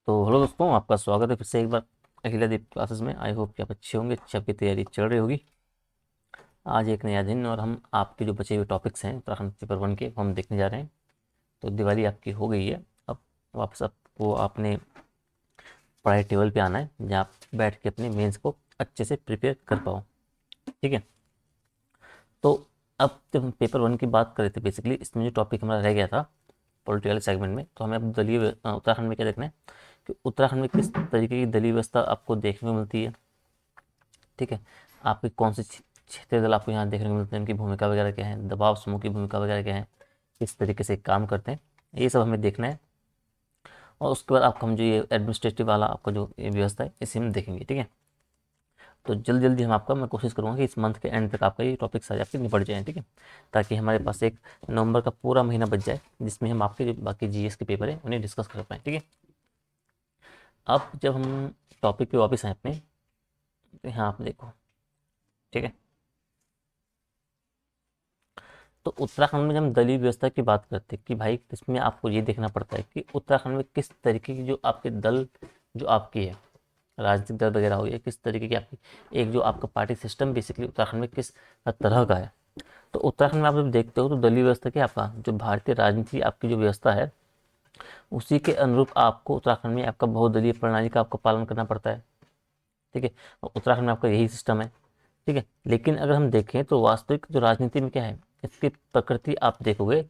तो हेलो दोस्तों, आपका स्वागत है फिर से एक बार अखिलादीप क्लासेस में। आई होप कि आप अच्छे होंगे, अच्छी आपकी तैयारी चल रही होगी। आज एक नया दिन और हम आपके जो बचे हुए टॉपिक्स हैं उत्तराखंड पेपर वन के, वो हम देखने जा रहे हैं। तो दिवाली आपकी हो गई है, अब वापस आपको आपने पढ़ाई टेबल पे आना है, जहाँ आप बैठ के अपने मेंस को अच्छे से प्रिपेयर कर पाओ। ठीक है। तो अब जब हम पेपर वन की बात कर रहे थे, बेसिकली इसमें जो टॉपिक हमारा रह गया था पॉलिटिकल सेगमेंट में, तो हमें अब उत्तराखंड में क्या देखना है कि उत्तराखंड में किस तरीके की दलीय व्यवस्था आपको देखने को मिलती है। ठीक है। आपके कौन से क्षेत्रीय दल आपको यहाँ देखने को मिलते हैं, उनकी भूमिका वगैरह क्या है, दबाव समूह की भूमिका वगैरह क्या है, किस तरीके से काम करते हैं, ये सब हमें देखना है। और उसके बाद आपको हम जो ये एडमिनिस्ट्रेटिव वाला आपका जो ये व्यवस्था है इसे हम देखेंगे। ठीक है। तो जल्दी जल्दी हम आपका मैं कोशिश करूँगा कि इस मंथ के एंड तक आपका ये टॉपिक सारे आपके निपट जाएँ। ठीक है। ताकि हमारे पास एक नवंबर का पूरा महीना बच जाए, जिसमें हम आपके जो बाकी जीएस के पेपर हैं उन्हें डिस्कस कर पाएँ। ठीक है। अब जब हम टॉपिक पे वापस आए अपने, तो यहाँ आप देखो। ठीक है। तो उत्तराखंड में जब हम दलीय व्यवस्था की बात करते हैं कि भाई इसमें आपको ये देखना पड़ता है कि उत्तराखंड में किस तरीके की जो आपके दल जो आपकी है, राजनीतिक दल वगैरह हो, या किस तरीके की आपकी एक जो आपका पार्टी सिस्टम बेसिकली उत्तराखंड में किस तरह का है। तो उत्तराखंड में आप जब देखते हो तो दलीय व्यवस्था की आपका जो भारतीय राजनीति आपकी जो व्यवस्था है, उसी के अनुरूप आपको उत्तराखंड में आपका बहुदलीय प्रणाली का आपको पालन करना पड़ता है। ठीक है। और उत्तराखंड में आपका यही सिस्टम है। ठीक है। लेकिन अगर हम देखें तो वास्तविक जो राजनीति में क्या है, इसकी प्रकृति आप देखोगे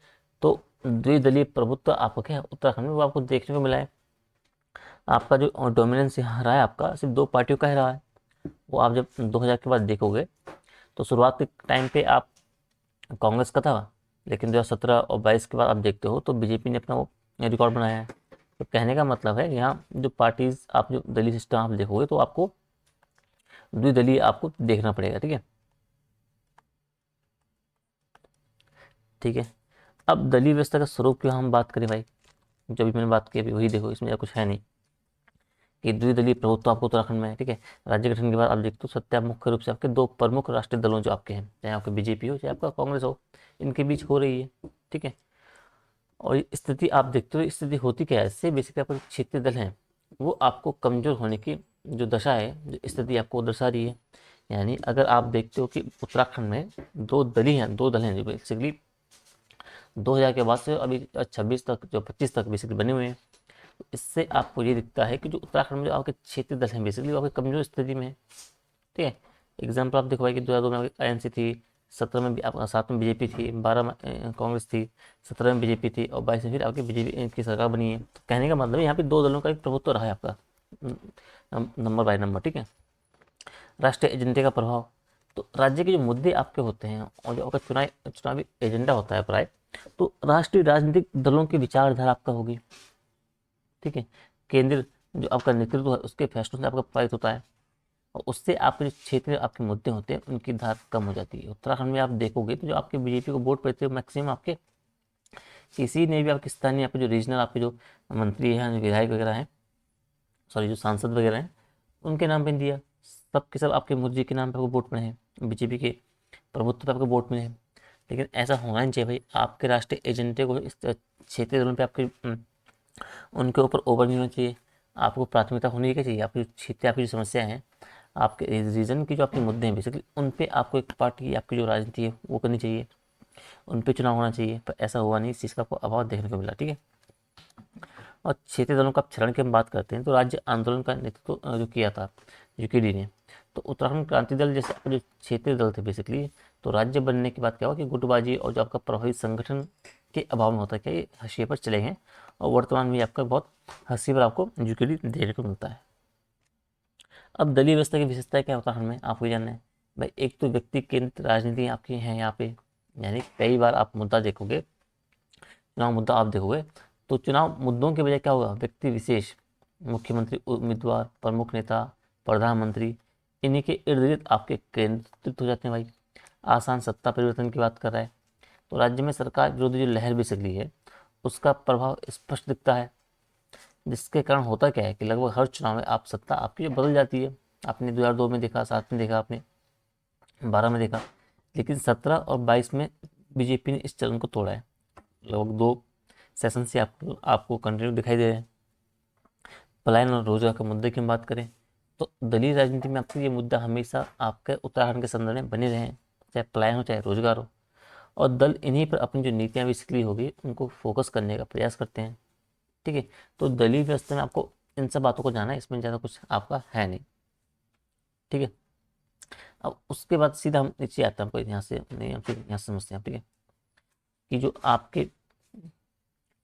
तो द्विदलीय प्रभुत्व आपको क्या है उत्तराखंड में वो आपको देखने को मिला है। आपका जो डोमिनेंस यहाँ रहा है आपका सिर्फ दो पार्टियों का ही रहा है। वो आप जब 2000 के बाद देखोगे तो शुरुआत के टाइम पे आप कांग्रेस का था, लेकिन 2017 और 22 के बाद आप देखते हो तो बीजेपी ने अपना वो रिकॉर्ड बनाया है। तो कहने का मतलब है यहाँ जो पार्टीज आप जो दलीय सिस्टम आप देखोगे तो आपको द्विदलीय आपको देखना पड़ेगा। ठीक है। ठीक है। अब दलीय व्यवस्था का स्वरूप की हम बात करें भाई, जो भी मैंने बात की अभी वही देखो, इसमें कुछ है नहीं कि द्विदलीय प्रभुत्व आपको उत्तराखंड में है। ठीक है। राज्य गठन के बाद आप देखते हो सत्ता मुख्य रूप से आपके दो प्रमुख राष्ट्रीय दलों जो आपके हैं, चाहे आपका बीजेपी हो चाहे आपका कांग्रेस हो, इनके बीच हो रही है। ठीक है। और स्थिति आप देखते हो, स्थिति होती क्या है, इससे बेसिकली आपके क्षेत्रीय दल हैं वो आपको कमजोर होने की जो दशा है, जो स्थिति आपको दर्शा रही है। यानी अगर आप देखते हो कि उत्तराखंड में दो दल हैं जो बेसिकली 2000 के बाद से अभी 26 तक जो 25 तक बेसिकली बने हुए हैं। तो इससे आपको ये दिखता है कि जो उत्तराखंड में जो आपके क्षेत्रीय दल हैं बेसिकली वो आपकी कमजोर स्थिति में है। ठीक है। एग्जाम्पल आप देखो भाई कि 2002 में आईएनसी थी, 17 में भी आपका 7 में बीजेपी थी, 12 में कांग्रेस थी, 17 में बीजेपी थी और 22 में फिर आपकी बीजेपी की सरकार बनी है। तो कहने का मतलब यहाँ पे दो दलों का एक प्रभुत्व रहा है आपका नंबर बाय नंबर। ठीक है। राष्ट्रीय एजेंडे का प्रभाव, तो राज्य के जो मुद्दे आपके होते हैं और जो आपका चुनावी एजेंडा होता है प्राय, तो राष्ट्रीय राजनीतिक दलों की विचारधारा आपका होगी। ठीक है। केंद्र जो आपका नेतृत्व है उसके फैसलों से आपका प्रभावित होता है, और उससे आपके जो क्षेत्र आपके मुद्दे होते हैं उनकी धार कम हो जाती है। उत्तराखंड में आप देखोगे तो जो आपके बीजेपी को वोट पड़ते हैं मैक्सिमम आपके किसी ने भी आपके स्थानीय आपके जो रीजनल आपके जो मंत्री हैं, जो विधायक वगैरह हैं, सॉरी जो सांसद वगैरह हैं, उनके नाम पे दिया। सब के सब आपके मोदी के नाम पे आपको वोट पड़े हैं, बीजेपी के प्रभुत्व पे आपको वोट मिले हैं। लेकिन ऐसा होना नहीं चाहिए भाई, आपके राष्ट्रीय एजेंडे को इस क्षेत्रीय दलों पे आपके उनके ऊपर ओवर नहीं होना चाहिए। आपको प्राथमिकता होनी क्या चाहिए, आपकी क्षेत्रीय आपकी जो समस्या है, आपके रीजन की जो आपके मुद्दे हैं बेसिकली उन पे आपको एक पार्टी आपकी जो राजनीति है वो करनी चाहिए, उन पे चुनाव होना चाहिए। पर ऐसा हुआ नहीं, इस चीज़ का आपको अभाव देखने को मिला। ठीक है। और क्षेत्रीय दलों का क्षरण की हम बात करते हैं तो राज्य आंदोलन का नेतृत्व जो किया था यूकेडी ने, तो उत्तराखंड क्रांति दल जैसे आपके जो क्षेत्रीय दल थे बेसिकली, तो राज्य बनने के बाद क्या हुआ कि गुटबाजी और जो आपका प्रभावी संगठन के अभाव में होता है क्या, ये हाशिए पर चले गए। और वर्तमान में आपका बहुत हंसी पर आपको यूकेडी देखने को मिलता है। अब दलीय व्यवस्था की विशेषता क्या होता है हमें आपको जानना है भाई। एक तो व्यक्ति केंद्रित राजनीति आपकी है यहाँ पे, यानी कई बार आप मुद्दा देखोगे, चुनाव मुद्दा आप देखोगे तो चुनाव मुद्दों के बजाय क्या होगा, व्यक्ति विशेष, मुख्यमंत्री, उम्मीदवार, प्रमुख नेता, प्रधानमंत्री, इन्हीं के इर्द गिर्द आपके केंद्रित हो जाते हैं भाई। आसान सत्ता परिवर्तन की बात कर रहा है तो राज्य में सरकार विरोधी जो लहर भी सकली है उसका प्रभाव स्पष्ट दिखता है, जिसके कारण होता क्या है कि लगभग हर चुनाव में आप सत्ता आपकी बदल जाती है। आपने 2002 में देखा, 7 में देखा, आपने 12 में देखा, लेकिन 17 और 22 में बीजेपी ने इस चलन को तोड़ा है। लगभग 2 सेशन से आपको कंटिन्यू दिखाई दे रहे हैं। पलायन और रोजगार के मुद्दे की हम बात करें तो दलीय राजनीति में आपको ये मुद्दा हमेशा आपके उत्तराखंड के संदर्भ में बने रहे हैं, चाहे पलायन हो चाहे रोजगार हो, और दल इन्हीं पर अपनी जो नीतियाँ बेसिकली होगी उनको फोकस करने का प्रयास करते हैं। ठीक है, तो दलीय व्यवस्था में आपको इन सब बातों को जाना है, इसमें ज़्यादा कुछ आपका है नहीं। ठीक है, अब उसके बाद सीधा हम नीचे आते हैं, हमको यहाँ से नहीं, हम फिर यहाँ से समझते हैं। ठीक है, कि जो आपके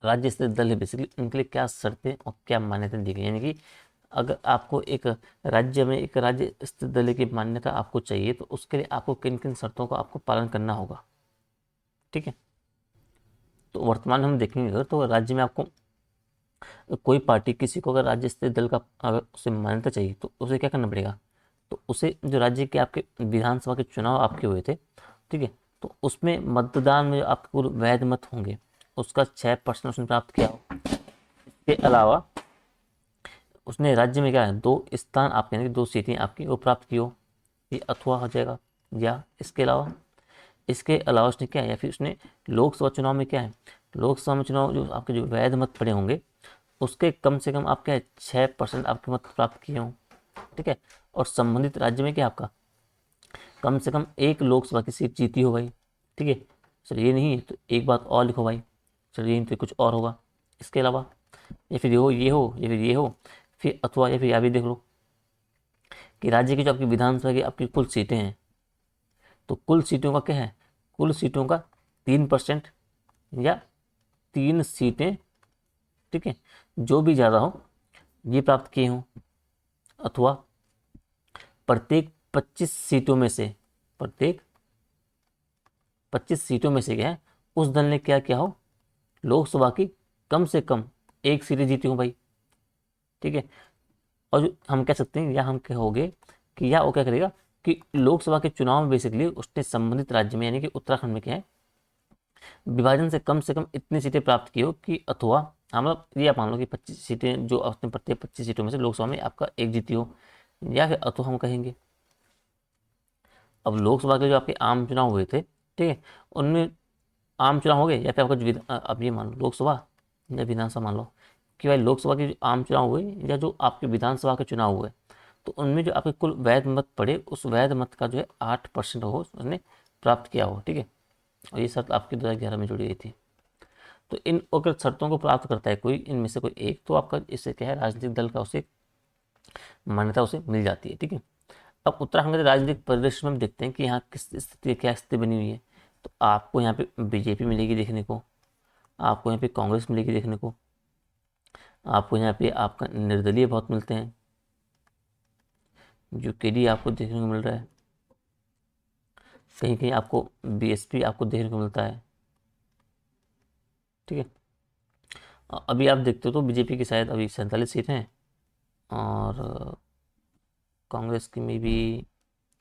राज्य स्तरीय दल है बेसिकली उनके लिए क्या शर्तें और क्या मान्यताएं दी गई, यानी कि अगर आपको एक राज्य में एक राज्य स्तरीय दल की मान्यता आपको चाहिए तो उसके लिए आपको किन किन शर्तों का आपको पालन करना होगा। ठीक है, तो वर्तमान हम देखेंगे अगर तो राज्य में आपको कोई पार्टी किसी को अगर राज्य स्तरीय दल का अगर उसे मान्यता चाहिए तो उसे क्या करना पड़ेगा, तो उसे जो राज्य के आपके विधानसभा के चुनाव आपके हुए थे, ठीक है, तो उसमें मतदान में आपके कुल वैध मत होंगे उसका 6% उसने प्राप्त किया हो। इसके अलावा उसने राज्य में क्या है 2 स्थान आपके यानी कि 2 सीटें आपकी वो प्राप्त की हो, ये अथवा हो जाएगा। या इसके अलावा उसने क्या है, या फिर उसने लोकसभा चुनाव में क्या है, लोकसभा में चुनाव जो आपके जो वैध मत पड़े होंगे उसके कम से कम आप क्या है 6% आपके मत प्राप्त किए हों। ठीक है, और संबंधित राज्य में क्या आपका कम से कम 1 लोकसभा की सीट जीती हो भाई। ठीक है, चलिए ये नहीं है तो एक बात और लिखो भाई, चलिए नहीं तो कुछ और होगा इसके अलावा, या फिर ये हो, फिर अथवा या फिर या भी देख लो कि राज्य की जो आपकी विधानसभा की आपकी कुल सीटें हैं, तो कुल सीटों का क्या है, कुल सीटों का 3% या 3 सीटें, ठीक है, जो भी ज़्यादा हो ये प्राप्त किए हों, अथवा प्रत्येक 25 सीटों में से प्रत्येक 25 सीटों में से क्या है उस दल ने क्या किया हो, लोकसभा की कम से कम 1 सीटें जीती हो भाई। ठीक है, और जो हम कह सकते हैं या हम कहोगे कि या वो क्या करेगा कि लोकसभा के चुनाव में बेसिकली उसने संबंधित राज्य में यानी कि उत्तराखंड में क्या है विभाजन से कम इतनी सीटें प्राप्त की हो कि अथवा हम लोग ये आप मान लो कि 25 सीटें जो अपने प्रत्येक 25 सीटों में से लोकसभा में आपका 1 जीती हो, या फिर अथवा हम कहेंगे अब लोकसभा के जो आपके आम चुनाव हुए थे, ठीक है, उनमें आम चुनाव हो गए या फिर आपका अब ये मान लो लोकसभा या विधानसभा मान लो कि भाई लोकसभा के जो आम चुनाव हुए या जो आपके विधानसभा के चुनाव हुए, तो उनमें जो आपके कुल वैध मत पड़े उस वैध मत का जो है 8% हो उसने प्राप्त किया हो। ठीक है, और ये शर्त आपकी 2011 में जुड़ी गई थी। तो इन अगर शर्तों को प्राप्त करता है कोई इनमें से कोई एक, तो आपका इससे क्या है राजनीतिक दल का उसे मान्यता उसे मिल जाती है। ठीक है, अब उत्तराखंड के राजनीतिक परिदृश्य में हम देखते हैं कि यहाँ किस स्थिति क्या स्थिति बनी हुई है। तो आपको यहाँ पे बीजेपी मिलेगी देखने को, आपको यहाँ पे कांग्रेस मिलेगी देखने को, आपको यहाँ पे आपका निर्दलीय बहुत मिलते हैं, जो केडी आपको देखने को मिल रहा है, कहीं कहीं आपको बीएसपी आपको देखने को मिलता है। ठीक है, अभी आप देखते हो तो बीजेपी की शायद अभी 47 सीटें हैं और कांग्रेस की में भी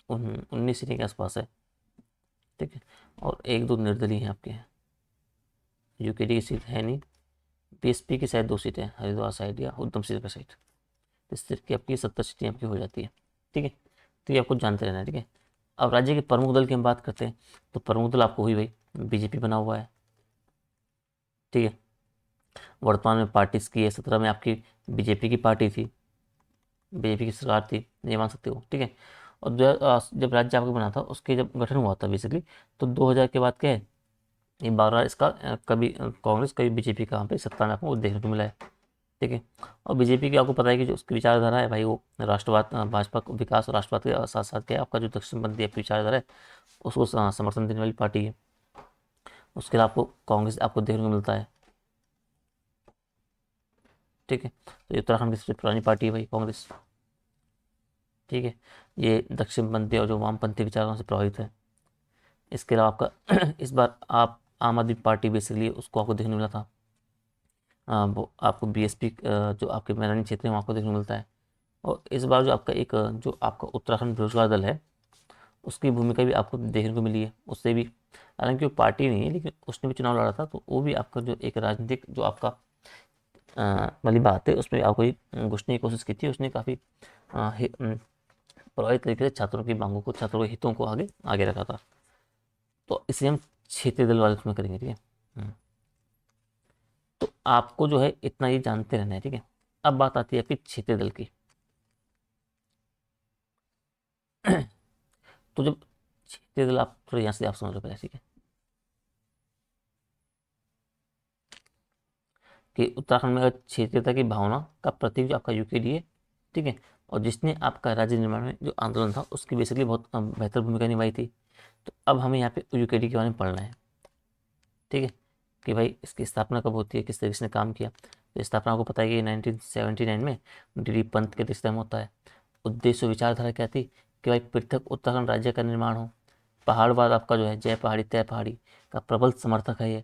19 सीटें के आसपास है। ठीक है, और 1-2 निर्दलीय हैं आपके हैं, यूकेडी की सीट है नहीं, बीएसपी की शायद 2 सीटें हैं हरिद्वार साइड या उधम सिंह का साइड, इस तरह की आपकी 70 सीटें आपकी हो जाती है। ठीक है, तो ये आपको जानते रहना है। ठीक है, अब राज्य के प्रमुख दल की हम बात करते हैं तो प्रमुख दल आपको हुई भाई बीजेपी बना हुआ है। ठीक है, वर्तमान में पार्टी की है 17 में आपकी बीजेपी की पार्टी थी, बीजेपी की सरकार थी, ये मान सकते हो। ठीक है, और जब राज्य आपका बना था उसके जब गठन हुआ था बेसिकली, तो 2000 के बाद क्या है ये 12 इसका कभी कांग्रेस कभी बीजेपी का यहाँ पे सत्ता में आपको देखने को मिला है। ठीक है, और बीजेपी की आपको पता है कि जो उसकी विचारधारा है भाई वो राष्ट्रवाद भाजपा को विकास और राष्ट्रवाद के साथ साथ क्या है आपका जो दक्षिणपंथी आपकी विचारधारा है उसको समर्थन देने वाली पार्टी है। उसके अलावा आपको कांग्रेस आपको देखने को मिलता है। ठीक है, तो ये उत्तराखंड की सबसे पुरानी पार्टी है भाई कांग्रेस। ठीक है, ये दक्षिणपंथी और जो वामपंथी विचारों से प्रभावित है। इसके अलावा आपका इस बार आप आम आदमी पार्टी बेसिकली उसको आपको देखने को मिला था, वो आपको बीएसपी जो आपके मैदानी क्षेत्र है वहाँ आपको देखने को मिलता है। और इस बार जो आपका एक जो आपका उत्तराखंड बेरोजगार दल है उसकी भूमिका भी आपको देखने को मिली है, उससे भी हालांकि वो पार्टी नहीं है लेकिन उसने भी चुनाव लड़ा था, तो वो भी आपका जो एक राजनीतिक जो आपका वाली बात है उसमें आपको घुसने की कोशिश की थी, उसने काफ़ी प्रभावित तरीके से छात्रों की मांगों को छात्रों के हितों को आगे आगे रखा था। तो इसे हम क्षेत्रीय दल वाले उसमें करेंगे। ठीक है, तो आपको जो है इतना ये जानते रहना है। ठीक है, अब बात आती है आपकी क्षेत्रीय दल की। तो जब क्षेत्रीय दल, आप थोड़ा यहाँ से आप समझ लो पहले, ठीक है, कि उत्तराखंड में अगर क्षेत्रीयता की भावना का प्रतीक जो आपका यूकेडी है, ठीक है, और जिसने आपका राज्य निर्माण में जो आंदोलन था उसकी बेसिकली बहुत बेहतर भूमिका निभाई थी। तो अब हमें यहाँ पे यूकेडी के बारे में पढ़ना है, ठीक है, कि भाई इसकी स्थापना कब होती है, किस तरीके से काम किया। तो स्थापना को पता है कि 1979 में डी पंत के दृष्टि में होता है। उद्देश्य विचारधारा क्या थी कि भाई पृथक उत्तराखंड राज्य का निर्माण हो। पहाड़वाद आपका जो है, जय पहाड़ी तय पहाड़ी का प्रबल समर्थक है ये।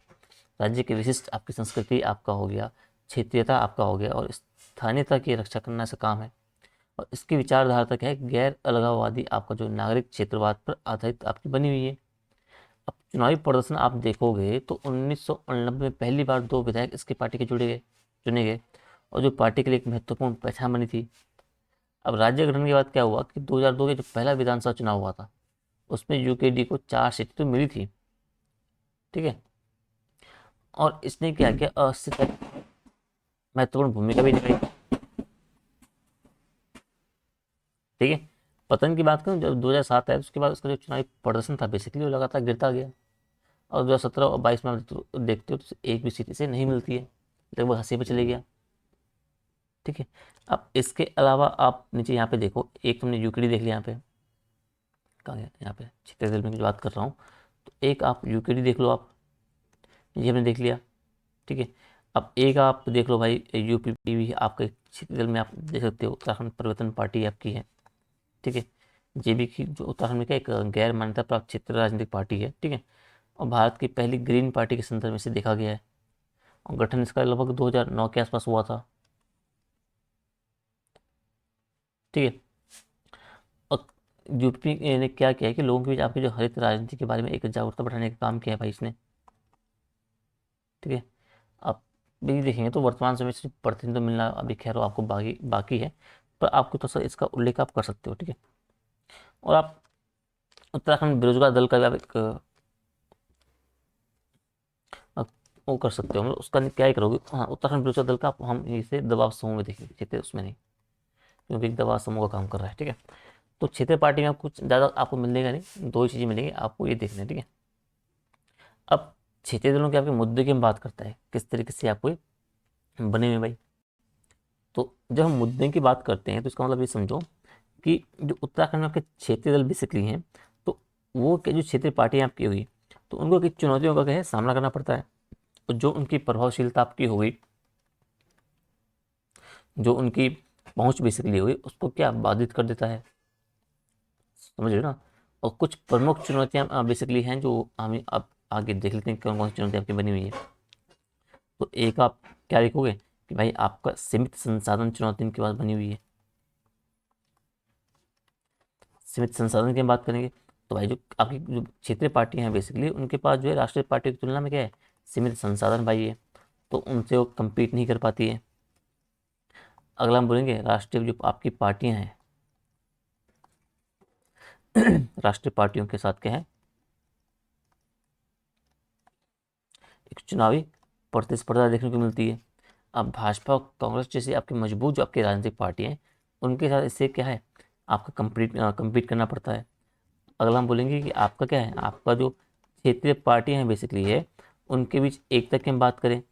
राज्य की विशिष्ट आपकी संस्कृति आपका हो गया, क्षेत्रीयता आपका हो गया, और स्थानीयता की रक्षा करना इसका काम है। और इसकी विचारधारा तक है गैर अलगाववादी आपका जो नागरिक क्षेत्रवाद पर आधारित आपकी बनी हुई है। अब चुनावी प्रदर्शन आप देखोगे तो 1989 में पहली बार 2 विधायक इसकी पार्टी के चुने गए, और जो पार्टी के लिए एक महत्वपूर्ण पहचान बनी थी। अब राज्य गठन के बाद क्या हुआ कि 2002 के जो पहला विधानसभा चुनाव हुआ था उसमें यूकेडी को 4 सीटें तो मिली थी, ठीक है, और इसने क्या किया, अस्थिर महत्वपूर्ण भूमिका भी निभाई, ठीक है। पतन की बात करूं, जब 2007 है उसके बाद उसका जो चुनावी प्रदर्शन था बेसिकली वो लगातार गिरता गया, और 2017 और 22 में आप देखते हो तो एक भी सीट इसे नहीं मिलती है, लगभग 80 पे चले गया, ठीक है। अब इसके अलावा आप नीचे यहाँ पे देखो, एक हमने यूकेडी देख लिया, यहाँ पे कहाँ गया, यहाँ पे क्षेत्रीय दल में की बात कर रहा हूँ, तो एक आप यूकेडी देख लो, आप ये हमने देख लिया, ठीक है। अब एक आप देख लो भाई यूपीपी भी आपके क्षेत्रीय दल में आप देख सकते हो, उत्तराखंड परिवर्तन पार्टी आपकी है, ठीक है। जेबी की जो उत्तराखंड में क्या एक गैर मान्यता प्राप्त क्षेत्रीय राजनीतिक पार्टी है, ठीक है, और भारत की पहली ग्रीन पार्टी के संदर्भ में इसे देखा गया है, और गठन इसका लगभग 2009 के आसपास हुआ था, ठीक है। और यूपी ने क्या किया है कि लोगों के बीच आपकी जो हरित राजनीति के बारे में एक जागरूकता बढ़ाने का काम किया है भाई इसने, ठीक है। आप भी देखेंगे तो वर्तमान समय से प्रतिनिधित्व मिलना अभी खैर आपको बाकी बाकी है, पर आपको तो सर इसका उल्लेख आप कर सकते हो, ठीक है। और आप उत्तराखंड बेरोजगार दल का भी आप एक वो कर सकते हो, मतलब उसका क्या ही करोगे, हाँ, उत्तराखंड बेरोजगार दल का हम इसे दबाव समूह में देखेंगे, क्षेत्रीय उसमें नहीं, क्योंकि एक दबाव समूह का काम कर रहा है, ठीक है। तो क्षेत्रीय पार्टी में कुछ ज़्यादा आपको मिलेगा नहीं, 2 ही चीज़ें मिलेंगी आपको, ये देखना है, ठीक है। अब क्षेत्रीय दलों के आपके मुद्दे की हम बात करते हैं, किस तरीके से आपको ये बने हुए भाई। तो जब हम मुद्दे की बात करते हैं तो इसका मतलब ये समझो कि जो उत्तराखंड में आपके क्षेत्रीय दल बेसिकली हैं, तो वो जो क्षेत्रीय पार्टियां आपकी हुई, तो उनको किन चुनौतियों का क्या है सामना करना पड़ता है, और जो उनकी प्रभावशीलता आपकी हो गई, जो उनकी पहुंच बेसिकली हुई, उसको क्या बाधित कर देता है, समझ रहे हो ना। और कुछ प्रमुख चुनौतियां बेसिकली हैं जो हम अब आगे देख लेते हैं कौन कौन सी चुनौतियां आपकी बनी हुई है। तो एक आप क्या लिखोगे कि भाई आपका सीमित संसाधन चुनौती इनके पास बनी हुई है। सीमित संसाधन की हम बात करेंगे तो भाई जो आपकी जो क्षेत्रीय पार्टियां हैं बेसिकली उनके पास जो है राष्ट्रीय पार्टियों की तुलना में क्या है, सीमित संसाधन भाई है, तो उनसे वो compete नहीं कर पाती है। अगला हम बोलेंगे राष्ट्रीय जो आपकी पार्टियां हैं, राष्ट्रीय पार्टियों के साथ क्या है, एक चुनावी प्रतिस्पर्धा देखने को मिलती है। अब भाजपा और कांग्रेस जैसी आपकी मजबूत जो आपकी राजनीतिक पार्टी हैं उनके साथ इससे क्या है, आपका compete करना पड़ता है। अगला हम बोलेंगे कि आपका क्या है, आपका जो क्षेत्रीय पार्टियां हैं बेसिकली है, उनके बीच एकता की हम बात करें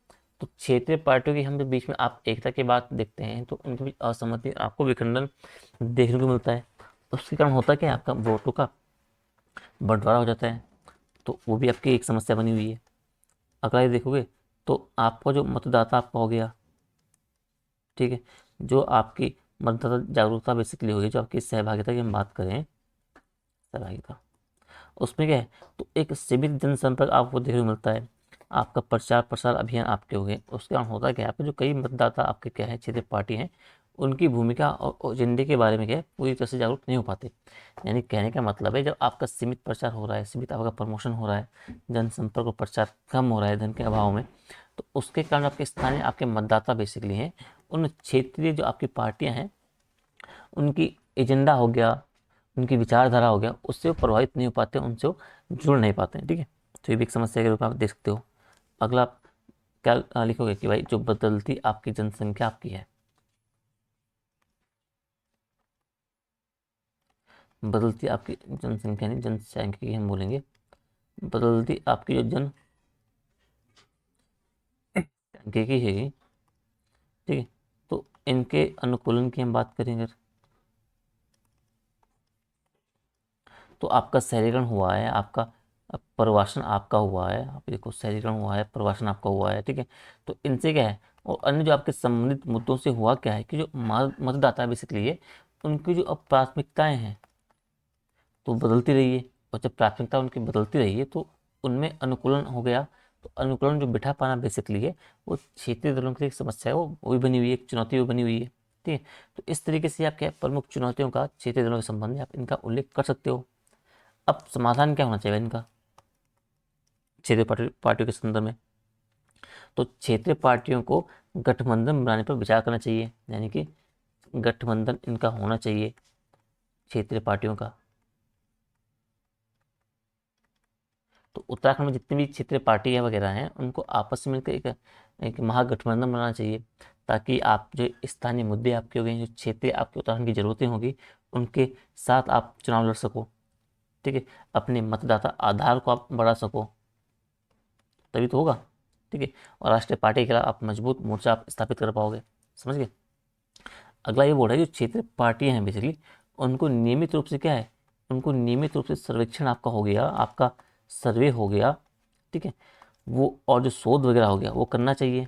तो क्षेत्रीय पार्टियों के हम जब बीच में आप एकता की बात देखते हैं तो उनके बीच असहमति आपको विखंडन देखने को मिलता है। उसके कारण होता क्या है, आपका वोटों का बंटवारा हो जाता है, तो वो भी आपकी एक समस्या बनी हुई है। अगला ये देखोगे तो आपका जो मतदाता आपका हो गया, ठीक है, जो आपकी मतदाता जागरूकता बेसिकली होगी, जो आपकी सहभागिता की हम बात करें, सहभागिता उसमें क्या है, तो एक सीमित जनसंपर्क आपको देखने को मिलता है। आपका प्रचार प्रसार अभियान आपके हो गए, उसके कारण होता क्या है, आपके जो कई मतदाता आपके क्या है क्षेत्रीय पार्टी हैं, उनकी भूमिका और एजेंडे के बारे में क्या है पूरी तरह से जागरूक नहीं हो पाते। यानी कहने का मतलब है जब आपका सीमित प्रचार हो रहा है, सीमित आपका प्रमोशन हो रहा है, जनसंपर्क और प्रचार कम हो रहा है धन के अभाव में, तो उसके कारण आपके स्थानीय आपके मतदाता बेसिकली हैं, उन क्षेत्रीय जो आपकी पार्टियां हैं उनकी एजेंडा हो गया, उनकी विचारधारा हो गया, उससे वो प्रभावित नहीं हो पाते, उनसे वो जुड़ नहीं पाते हैं, ठीक है। तो ये भी एक समस्या के रूप में आप देख सकते हो। अगला आप क्या लिखोगे कि भाई जो बदलती आपकी जनसंख्या आपकी है, बदलती आपकी जनसंख्या नहीं, जनसांख्यिकी हम बोलेंगे, बदलती आपकी जो जनसांख्यिकी है, ठीक है, तो इनके अनुकूलन की हम बात करेंगे तो आपका शहरीकरण हुआ है, आपका प्रवासन आपका हुआ है, आप देखो शहरीकरण हुआ है, प्रवासन आपका हुआ है, ठीक है। तो इनसे क्या है, और अन्य जो आपके संबंधित मुद्दों से हुआ क्या है कि जो मतदाता बेसिकली है, उनकी जो अब प्राथमिकताएं हैं तो बदलती रही है, और जब प्राथमिकता उनकी बदलती रही है तो उनमें अनुकूलन हो गया। तो अनुकूलन जो बिठा पाना बेसिकली है, वो क्षेत्रीय दलों की एक समस्या है, वो भी बनी हुई है, एक चुनौती भी बनी हुई है, ठीक है। तो इस तरीके से आप क्या है, प्रमुख चुनौतियों का क्षेत्रीय दलों के संबंध में आप इनका उल्लेख कर सकते हो। अब समाधान क्या होना चाहिए इनका क्षेत्रीय पार्टियों के संदर्भ में, तो क्षेत्रीय पार्टियों को गठबंधन बनाने पर विचार करना चाहिए, यानी कि गठबंधन इनका होना चाहिए क्षेत्रीय पार्टियों का। तो उत्तराखंड में जितनी भी क्षेत्रीय पार्टियां वगैरह हैं उनको आपस में मिलकर एक महागठबंधन बनाना चाहिए, ताकि आप जो स्थानीय मुद्दे आपके हो गए, जो क्षेत्रीय आपके उत्तराखंड की जरूरतें होगी, उनके साथ आप चुनाव लड़ सको, ठीक है। अपने मतदाता आधार को आप बढ़ा सको, तभी तो होगा, ठीक है। और राष्ट्रीय पार्टी के खिलाफ आप मजबूत मोर्चा आप स्थापित कर पाओगे, समझ गए। अगला ये बोल रहा है जो क्षेत्रीय पार्टियां हैं बेसिकली, उनको नियमित रूप से क्या है, उनको नियमित रूप से सर्वेक्षण आपका हो गया, आपका सर्वे हो गया, ठीक है, वो और जो शोध वगैरह हो गया वो करना चाहिए।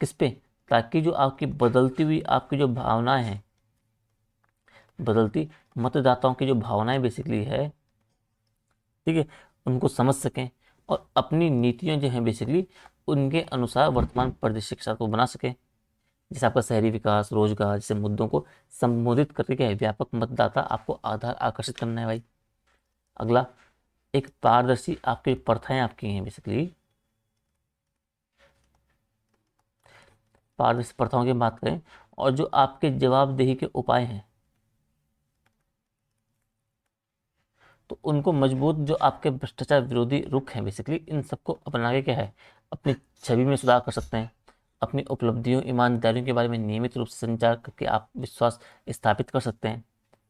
किस पे, ताकि जो आपकी बदलती हुई आपकी जो भावनाएं हैं, बदलती मतदाताओं की जो भावनाएं बेसिकली है, ठीक है, उनको समझ सकें और अपनी नीतियां जो हैं बेसिकली उनके अनुसार वर्तमान परिदृश्य के साथ वो बना सकें। जैसे आपका शहरी विकास, रोजगार जैसे मुद्दों को संबोधित करके क्या है, व्यापक मतदाता आपको आधार आकर्षित करना है भाई। अगला, एक पारदर्शी आपकी प्रथाएं आपकी हैं बेसिकली, पारदर्शी प्रथाओं की बात करें, और जो आपके जवाबदेही के उपाय हैं, तो उनको मजबूत, जो आपके भ्रष्टाचार विरोधी रुख हैं बेसिकली, इन सबको अपना के क्या है, अपनी छवि में सुधार कर सकते हैं। अपनी उपलब्धियों, ईमानदारियों के बारे में नियमित रूप से संचार करके आप विश्वास स्थापित कर सकते हैं,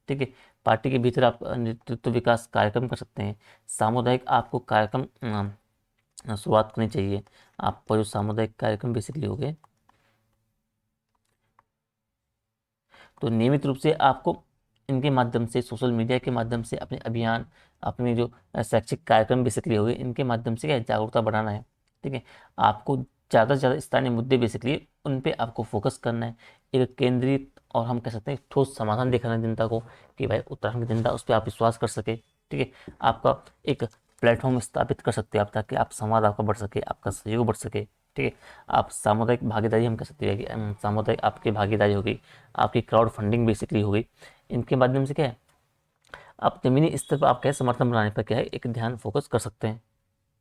ठीक है। पार्टी के भीतर आप नेतृत्व विकास कार्यक्रम कर सकते हैं। सामुदायिक आपको कार्यक्रम शुरुआत करनी चाहिए। आपका जो सामुदायिक कार्यक्रम बेसिकली हो गए, तो नियमित रूप से आपको इनके माध्यम से, सोशल मीडिया के माध्यम से अपने अभियान, अपने जो शैक्षिक कार्यक्रम बेसिकली हो गए, इनके माध्यम से क्या है, जागरूकता बढ़ाना है, ठीक है। आपको ज़्यादा से ज़्यादा स्थानीय मुद्दे बेसिकली उन पे आपको फोकस करना है, एक केंद्रित और हम कह सकते हैं ठोस समाधान दिखाना है जनता को, कि भाई उत्तराखंड की जनता उस पर आप विश्वास कर सके, ठीक है। आपका एक प्लेटफॉर्म स्थापित कर सकते हैं आप, ताकि आप संवाद आपका बढ़ सके, आपका सहयोग बढ़ सके, ठीक है। आप सामुदायिक भागीदारी हम कह सकते हैं कि सामुदायिक आपकी भागीदारी हो गई, आपकी क्राउड फंडिंग बेसिकली हो गई, इनके माध्यम से क्या है, आप जमीनी स्तर पर आप क्या है, समर्थन बनाने पर क्या है, एक ध्यान फोकस कर सकते हैं,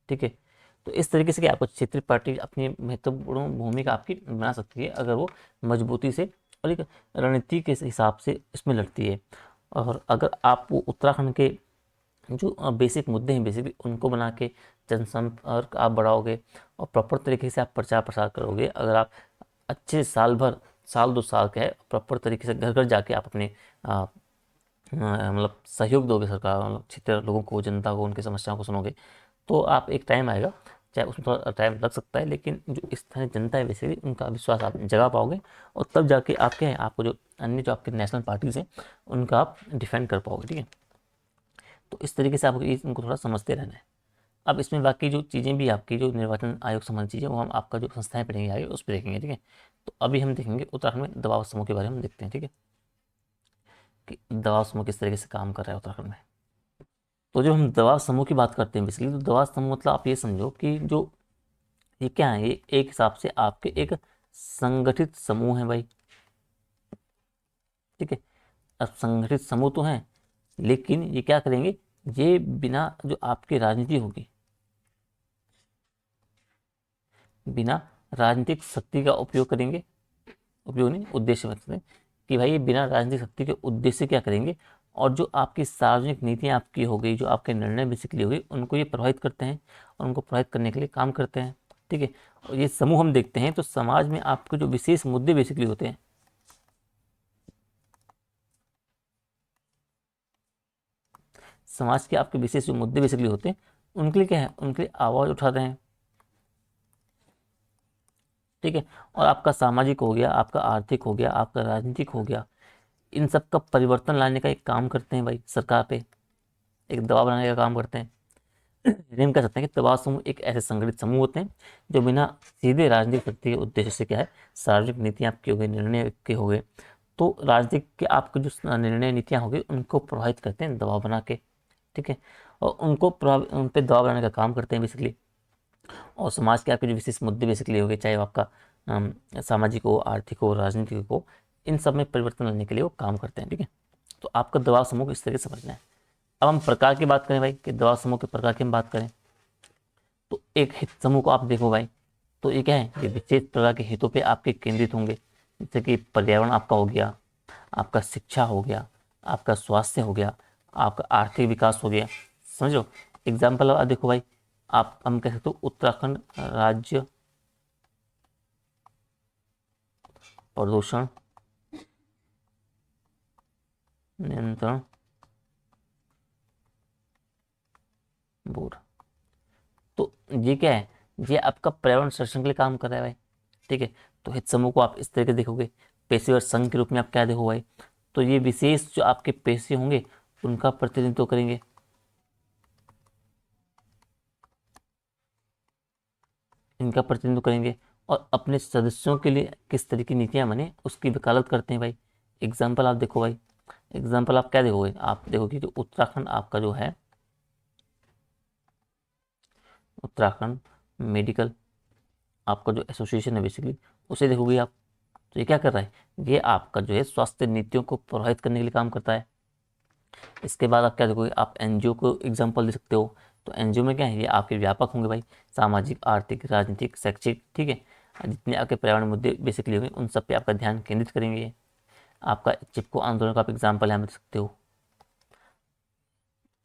ठीक है। तो इस तरीके से क्या आपको क्षेत्रीय पार्टी अपनी महत्वपूर्ण भूमिका आपकी बना सकती है, अगर वो मजबूती से और एक रणनीति के हिसाब से इसमें लड़ती है। और अगर आप वो उत्तराखंड के जो बेसिक मुद्दे हैं बेसिकली उनको बना के जनसंपर्क आप बढ़ाओगे और प्रॉपर तरीके से आप प्रचार प्रसार करोगे, अगर आप अच्छे साल भर, साल 2 साल का है, प्रॉपर तरीके से घर घर जाके आप अपने मतलब सहयोग दोगे सरकार, मतलब क्षेत्र लोगों को, जनता को, उनकी समस्याओं को सुनोगे, तो आप एक टाइम आएगा, चाहे उसमें थोड़ा टाइम लग सकता है, लेकिन जो स्थानीय जनता है बेसिकली उनका विश्वास आप जगा पाओगे, और तब जाके आप क्या है, आपको जो अन्य जो आपके नेशनल पार्टीज हैं उनका आप डिफेंड कर पाओगे, ठीक है। तो इस तरीके से आपको इनको थोड़ा समझते रहना है। अब इसमें बाकी जो चीज़ें भी आपकी जो निर्वाचन आयोग संबंधी चीज़ें, वो हम आपका जो संस्थाएं पढ़ेंगे आगे उस पर देखेंगे, ठीक है। तो अभी हम देखेंगे उत्तराखंड में दबाव समूह के बारे में देखते हैं, ठीक है, कि दबाव समूह किस तरीके से काम कर रहा है उत्तराखंड में। तो जब हम दबाव समूह की बात करते हैं बेसिकली, तो दबाव समूह मतलब आप ये समझो कि जो ये क्या है, ये एक हिसाब से आपके एक संगठित समूह है भाई, ठीक है। अब संगठित समूह तो हैं, लेकिन ये क्या करेंगे, ये बिना जो आपकी राजनीति होगी, बिना राजनीतिक शक्ति का उपयोग करेंगे, उपयोग नहीं, उद्देश्य रखते हैं कि भाई ये बिना राजनीतिक शक्ति के उद्देश्य क्या करेंगे, और जो आपकी सार्वजनिक नीतियाँ आपकी हो गई, जो आपके निर्णय बेसिकली हो गई, उनको ये प्रभावित करते हैं और उनको प्रभावित करने के लिए काम करते हैं, ठीक है। और ये समूह हम देखते हैं तो समाज में आपके जो विशेष मुद्दे बेसिकली होते हैं, समाज के आपके विशेष जो मुद्दे बेसिकली होते हैं उनके लिए क्या है, उनके लिए आवाज़ उठाते हैं। ठीक है, और आपका सामाजिक हो गया, आपका आर्थिक हो गया, आपका राजनीतिक हो गया, इन सब का परिवर्तन लाने का एक काम करते हैं भाई, सरकार पे एक दबाव बनाने का काम करते हैं। हम कह सकते हैं कि दबाव समूह एक ऐसे संगठित समूह होते हैं जो बिना सीधे राजनीतिक शक्ति के उद्देश्य से क्या है, सार्वजनिक नीतियां आपकी हो गई, निर्णय के हो गए, तो राजनीतिक के आपके जो निर्णय नीतियां हो गई उनको प्रभावित करते हैं दबाव बना के। ठीक है, और उनको उन पर दबाव बनाने का काम करते हैं बेसिकली। और समाज के आपके जो विशेष मुद्दे बेसिकली हो गए, चाहे वो आपका सामाजिक हो, आर्थिक हो, राजनीतिक हो, इन सब में परिवर्तन लाने के लिए वो काम करते हैं। ठीक है, तो आपका दबाव समूह को इस तरीके से समझना है। अब हम प्रकार की बात करें भाई, कि दबाव समूह के प्रकार की हम बात करें, तो एक हित समूह को आप देखो भाई, तो ये क्या है, ये विशेष प्रकार के हितों पे आपके केंद्रित होंगे, जैसे कि पर्यावरण आपका हो गया, आपका शिक्षा हो गया, आपका स्वास्थ्य हो गया, आपका आर्थिक विकास हो गया। समझो, एग्जाम्पल आप देखो भाई, आप हम कह सकते हो उत्तराखंड राज्य प्रदूषण नियंत्रण बोर्ड। तो ये क्या है, ये आपका पर्यावरण संरक्षण के लिए काम कर रहा है भाई। ठीक है, तो हित समूह को आप इस तरह के देखोगे, पेशेवर संघ के रूप में आप क्या देखो भाई, तो ये विशेष जो आपके पेशे होंगे उनका प्रतिनिधित्व करेंगे, इनका प्रतिनिधित्व करेंगे, और अपने सदस्यों के लिए किस तरह की नीतियां बने उसकी वकालत करते हैं भाई। एग्जाम्पल आप देखो भाई, एग्जाम्पल आप क्या देखोगे, आप देखोगे कि उत्तराखंड आपका जो है, उत्तराखंड मेडिकल आपका जो एसोसिएशन है बेसिकली, उसे देखोगे आप। तो ये क्या कर रहा है, ये आपका जो है स्वास्थ्य नीतियों को प्रभावित करने के लिए काम करता है। इसके बाद आप क्या देखोगे, आप एनजीओ को एग्जांपल दे सकते हो। तो एनजीओ में क्या है, ये आपके व्यापक होंगे भाई, सामाजिक, आर्थिक, राजनीतिक, शैक्षिक। ठीक है, जितने आपके पर्यावरण मुद्दे बेसिकली होंगे उन सब पे आपका ध्यान केंद्रित करेंगे ये। आपका चिपको आंदोलन का आप एग्जाम्पल यहाँ दे सकते हो।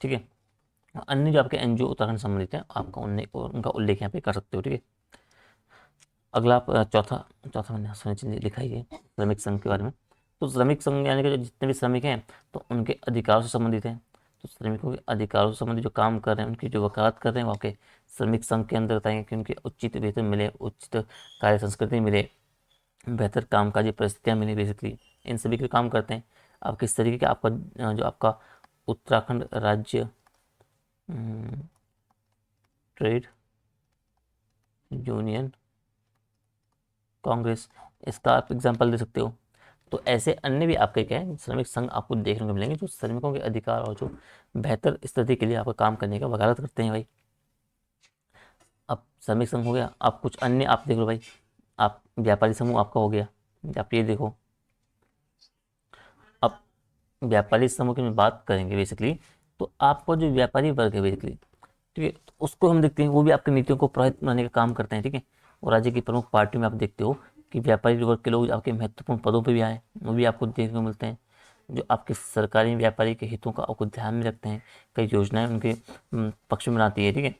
ठीक है, अन्य जो आपके एनजीओ उत्तराखंड से संबंधित है, आपका उनका उल्लेख यहाँ पे कर सकते हो। ठीक है, अगला आप चौथा चौथा मैंने सुनिश्चित लिखा ही है श्रमिक संघ के बारे में। तो श्रमिक संघ यानी कि जो जितने भी श्रमिक हैं तो उनके अधिकारों से संबंधित हैं। तो श्रमिकों के अधिकारों से संबंधित जो काम कर रहे हैं, उनकी जो वकालत कर रहे हैं, वो आपके श्रमिक संघ के अंदर बताएंगे कि उनके उचित वेतन मिले, उचित कार्य संस्कृति मिले, बेहतर कामकाजी परिस्थितियाँ मिले, बेसिकली इन सभी के काम करते हैं। अब किस तरीके का आपका जो आपका उत्तराखंड राज्य ट्रेड यूनियन कांग्रेस, इसका आप एग्जाम्पल दे सकते हो। तो ऐसे अन्य भी आपके क्या है श्रमिक संघ आपको देखने को मिलेंगे, जो श्रमिकों के अधिकार और जो बेहतर स्थिति के लिए आपका काम करने का वकालत करते हैं भाई। अब श्रमिक संघ हो गया, अब कुछ अन्य आप देख लो भाई, आप व्यापारी समूह आपका हो गया, आप ये देखो। अब व्यापारी समूह की हम बात करेंगे बेसिकली, तो आपका जो व्यापारी वर्ग है बेसिकली, ठीक है, तो उसको हम देखते हैं, वो भी आपकी नीतियों को प्रभावित बनाने का काम करते हैं। ठीक है, और राज्य की प्रमुख पार्टियों में आप देखते हो कि व्यापारी वर्ग के लोग आपके महत्वपूर्ण पदों पर भी आए, वो भी आपको देखने को मिलते हैं, जो आपके सरकारी व्यापारी के हितों का आपको ध्यान में रखते हैं, कई योजनाएं उनके पक्ष में बनाती है। ठीक है,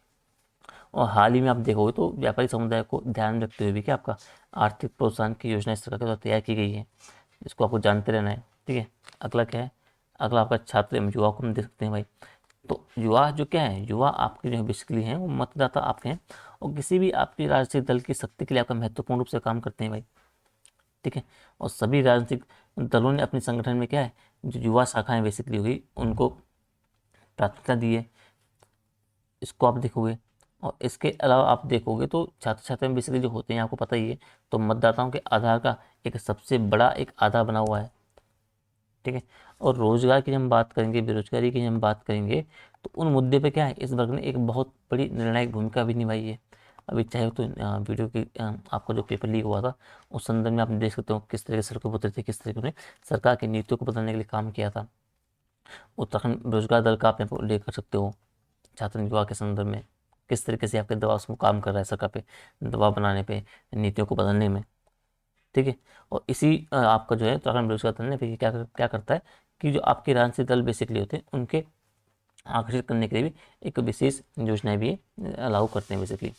और हाल ही में आप देखोगे तो व्यापारी समुदाय को ध्यान में रखते हुए भी क्या आपका आर्थिक प्रोत्साहन की योजनाएं सरकार के द्वारा तैयार की गई है, इसको आपको जानते रहना है। ठीक है, अगला क्या है, अगला आपका छात्र एवं युवा को हम देख सकते हैं भाई। तो युवा जो क्या है, युवा आपके जो है बेसिकली हैं वो मतदाता आपके हैं, और किसी भी आपके राजनीतिक दल की शक्ति के लिए आपका महत्वपूर्ण रूप से काम करते हैं भाई। ठीक है, और सभी राजनीतिक दलों ने अपने संगठन में क्या है, जो युवा शाखाएं बेसिकली हुई उनको प्राथमिकता दी है, इसको आप देखोगे। और इसके अलावा आप देखोगे तो छात्र छात्राएं बेसिकली जो होते हैं आपको पता ही है, तो मतदाताओं के आधार का एक सबसे बड़ा एक आधार बना हुआ है। ठीक है, और रोजगार की हम बात करेंगे, बेरोजगारी की हम बात करेंगे, तो उन मुद्दे पे क्या है, इस वर्ग ने एक बहुत बड़ी निर्णायक भूमिका भी निभाई है। अभी चाहे तो वीडियो की आपका जो पेपर लीक हुआ था उस संदर्भ में आप देख सकते हो किस तरह के सड़कों पर उतरे थे, किस तरह के उन्होंने सरकार की नीतियों को बदलने के लिए काम किया था। उत्तराखंड रोजगार दल का आप यहाँ पर उल्लेख कर सकते हो, छात्र युवा के संदर्भ में किस तरीके से आपके दबाव से काम कर रहा है सरकार पे, दबाव बनाने पे, नीतियों को बदलने में। ठीक है, और इसी आपका जो है उत्तराखंड बेरोजगार दल ने फिर क्या क्या करता है कि जो आपके राजनीतिक दल बेसिकली होते हैं उनके आकर्षित करने के लिए भी एक विशेष योजनाएं भी अलाउ करते हैं बेसिकली,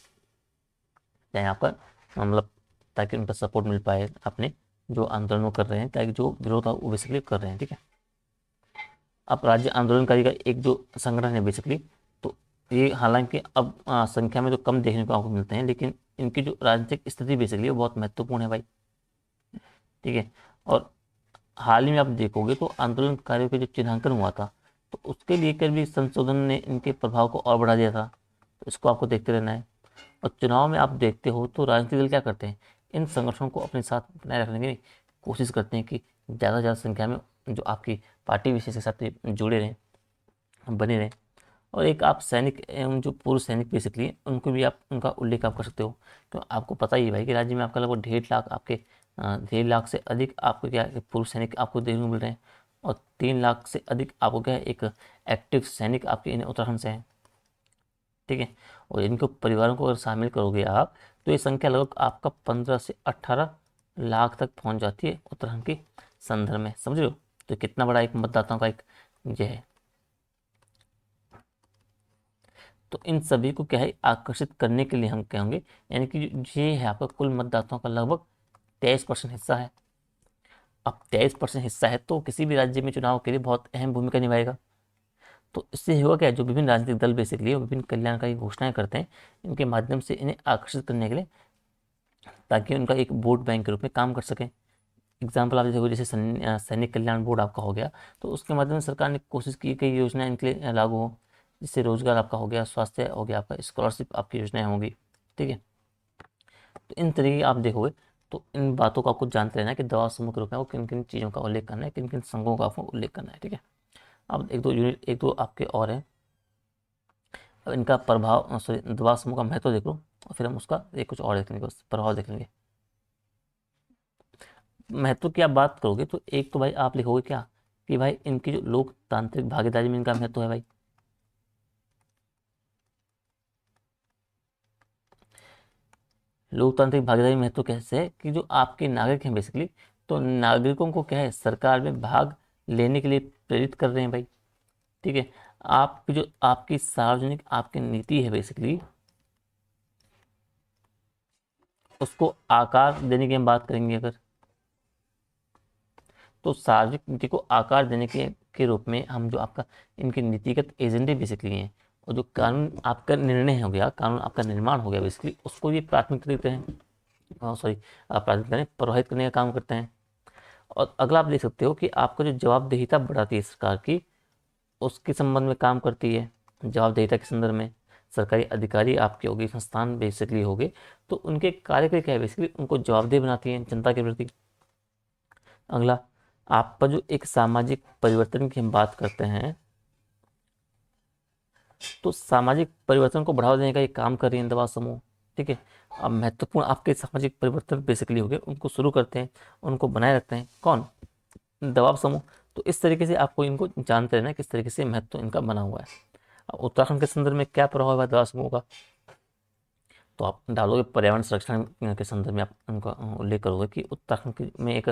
चाहे आपका मतलब ताकि उनका सपोर्ट मिल पाए अपने जो आंदोलन कर रहे हैं, ताकि जो विरोध वो बेसिकली कर रहे हैं। ठीक है, अब राज्य आंदोलनकारी का एक जो संगठन है बेसिकली, तो ये हालांकि अब संख्या में तो कम देखने को आपको मिलते हैं, लेकिन इनकी जो राजनीतिक स्थिति बेसिकली वो बहुत महत्वपूर्ण है भाई, ठीक है। और हाल ही में आप देखोगे तो आंदोलनकारियों के जो चिन्हांकन हुआ था, तो उसके लेकर भी संशोधन ने इनके प्रभाव को और बढ़ा दिया था, तो इसको आपको देखते रहना है। और चुनाव में आप देखते हो तो राजनीतिक दल क्या करते हैं, इन संगठनों को अपने साथ बनाए रखने की कोशिश करते हैं कि ज़्यादा से ज़्यादा संख्या में जो आपकी पार्टी विशेष के साथ जुड़े रहें, बने रहें। और एक आप सैनिक एवं जो पूर्व सैनिक बेसिकली उनको भी आप उनका उल्लेख आप कर सकते हो। तो आपको पता ही है भाई कि राज्य में आपका लगभग 1.5 लाख आपके 1.5 लाख से अधिक आपको क्या है पूर्व सैनिक आपको देखने को मिल रहे हैं, और 3 लाख से अधिक आपको क्या है एक एक्टिव सैनिक आपके इन उत्तराखंड से हैं, ठीक है। और इनको परिवारों को अगर शामिल करोगे आप, तो ये संख्या लगभग आपका 15 से 18 लाख तक पहुंच जाती है उत्तराखंड के संदर्भ में, समझ रहे हो। तो कितना बड़ा एक मतदाताओं का एक ये है। तो इन सभी को क्या है आकर्षित करने के लिए हम कहेंगे, यानी कि ये है आपका कुल मतदाताओं का लगभग 23% हिस्सा है। अब 23% हिस्सा है तो किसी भी राज्य में चुनाव के लिए बहुत अहम भूमिका निभाएगा। तो इससे होगा क्या, जो विभिन्न राजनीतिक दल बेसिकली विभिन्न कल्याणकारी घोषणाएं करते हैं, इनके माध्यम से इन्हें आकर्षित करने के लिए, ताकि उनका एक वोट बैंक के रूप में काम कर सकें। एग्जाम्पल आप देखो, जैसे सैनिक कल्याण बोर्ड आपका हो गया, तो उसके माध्यम से सरकार ने कोशिश की कई योजनाएं इनके लिए लागू हो, जिससे रोजगार आपका हो गया, स्वास्थ्य हो गया, आपका स्कॉलरशिप आपकी योजनाएं होंगी, ठीक है। तो इन तरीके आप देखोगे तो इन बातों को आपको जानते रहना है कि दवा समूह के रूप में आपको किन किन चीज़ों का उल्लेख करना है, किन किन संघों का आपको उल्लेख करना है, ठीक है। अब एक दो यूनिट एक दो आपके और हैं। अब इनका प्रभाव सॉरी दवा समूह का महत्व देख लो, और फिर हम उसका एक कुछ और देख लेंगे, उस प्रभाव देख लेंगे। महत्व की आप बात करोगे तो एक तो भाई आप लिखोगे क्या कि भाई इनकी जो लोकतांत्रिक भागीदारी में इनका महत्व है भाई। लोकतांत्रिक भागीदारी में महत्व कैसे है कि जो आपके नागरिक हैं बेसिकली, तो नागरिकों को क्या है सरकार में भाग लेने के लिए प्रेरित कर रहे हैं भाई, ठीक है। आपकी जो आपकी सार्वजनिक आपकी नीति है बेसिकली, उसको आकार देने की हम बात करेंगे अगर, तो सार्वजनिक नीति को आकार देने के रूप में हम जो आपका इनके नीतिगत एजेंडे बेसिकली हैं, और जो कानून आपका निर्णय हो गया, कानून आपका निर्माण हो गया बेसिकली, उसको ये प्राथमिकता देते हैं, सॉरी प्राथमिकता नहीं प्रभावित करने का काम करते हैं। और अगला आप देख सकते हो कि आपका जो जवाबदेहिता बढ़ाती है सरकार की, उसके संबंध में काम करती है। जवाबदेहिता के संदर्भ में सरकारी अधिकारी आपके हो गए, संस्थान बेसिकली हो गए, तो उनके कार्य क्या है बेसिकली उनको जवाबदेह बनाती है जनता के प्रति। अगला आपका जो एक सामाजिक परिवर्तन की हम बात करते हैं, तो सामाजिक परिवर्तन को बढ़ावा देने का एक काम कर रही है दवा समूह, ठीक है। अब महत्वपूर्ण आपके सामाजिक परिवर्तन बेसिकली हो गए, उनको शुरू करते हैं, उनको बनाए रखते हैं कौन, दवा समूह। तो इस तरीके से आपको इनको जानते रहना है किस तरीके से महत्व इनका बना हुआ है। अब उत्तराखंड के संदर्भ में क्या प्रभाव है दवा समूह का, तो आप डालोगे पर्यावरण संरक्षण के संदर्भ में आप उनका उल्लेख करोगे कि उत्तराखंड में एक